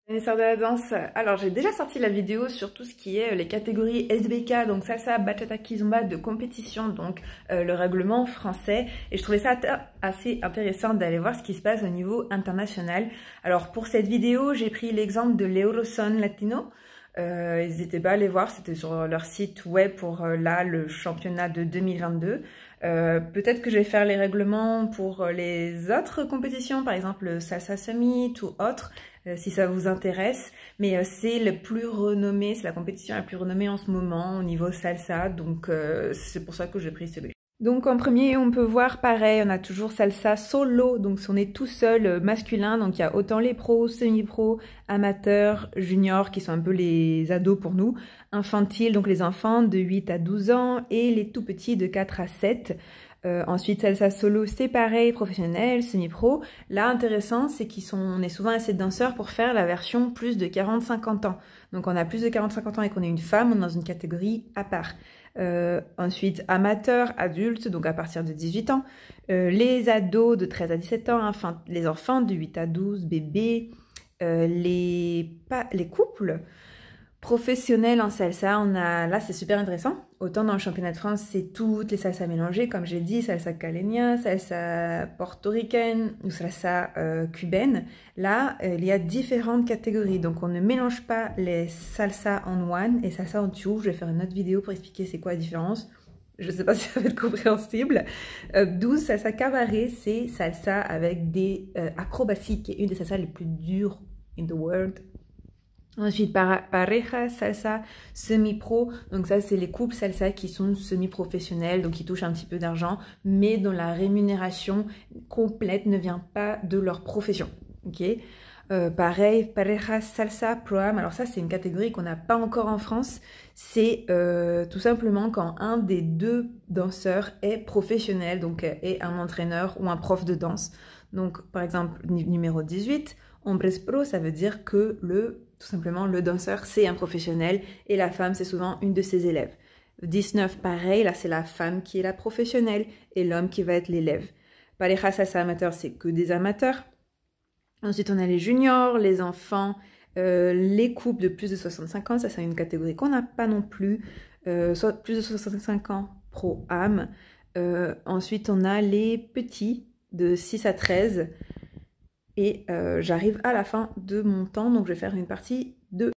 Connaisseur de la danse, alors j'ai déjà sorti la vidéo sur tout ce qui est les catégories SBK, donc salsa, bachata, kizomba de compétition, donc le règlement français, et je trouvais ça assez intéressant d'aller voir ce qui se passe au niveau international. Alors pour cette vidéo, j'ai pris l'exemple de l'Euroson Latino. N'hésitez pas à aller voir, c'était sur leur site web pour là le championnat de 2022. Peut-être que je vais faire les règlements pour les autres compétitions, par exemple le Salsa Summit ou autres, si ça vous intéresse. Mais c'est le plus renommé, c'est la compétition la plus renommée en ce moment au niveau salsa, donc c'est pour ça que j'ai pris celui. Donc en premier, on peut voir pareil, on a toujours salsa solo, donc on est tout seul masculin, donc il y a autant les pros, semi-pros, amateurs, juniors qui sont un peu les ados pour nous, infantiles, donc les enfants de 8 à 12 ans et les tout petits de 4 à 7. Ensuite, salsa solo, c'est pareil, professionnel, semi-pro. Là, intéressant, c'est on est souvent assez de danseurs pour faire la version plus de 40-50 ans. Donc on a plus de 40-50 ans et qu'on est une femme, on est dans une catégorie à part. Ensuite, amateurs, adultes, donc à partir de 18 ans. Les ados de 13 à 17 ans, enfin, les enfants de 8 à 12, bébés. Les couples professionnels en salsa, là c'est super intéressant. Autant dans le championnat de France, c'est toutes les salsas mélangées, comme j'ai dit, salsa caleña, salsa portoricaine ou salsa cubaine. Là, il y a différentes catégories, donc on ne mélange pas les salsa en one et salsa en two. Je vais faire une autre vidéo pour expliquer c'est quoi la différence. Je ne sais pas si ça va être compréhensible. 12, salsa cabaret, c'est salsa avec des acrobaties, qui est une des salsas les plus dures in the world. Ensuite, pareja, salsa, semi-pro. Donc ça, c'est les couples salsa qui sont semi-professionnels, donc qui touchent un petit peu d'argent, mais dont la rémunération complète ne vient pas de leur profession. Ok. Pareil, pareja, salsa, pro-am. Alors ça, c'est une catégorie qu'on n'a pas encore en France. C'est tout simplement quand un des deux danseurs est professionnel, donc est un entraîneur ou un prof de danse. Donc, par exemple, numéro 18, hombres pro, ça veut dire que tout simplement, le danseur, c'est un professionnel et la femme, c'est souvent une de ses élèves. 19, pareil, là, c'est la femme qui est la professionnelle et l'homme qui va être l'élève. Pareja salsa amateur, c'est que des amateurs. Ensuite, on a les juniors, les enfants, les couples de plus de 65 ans. Ça, c'est une catégorie qu'on n'a pas non plus. Soit plus de 65 ans, pro-âme. Ensuite, on a les petits de 6 à 13. Et j'arrive à la fin de mon temps, donc je vais faire une partie de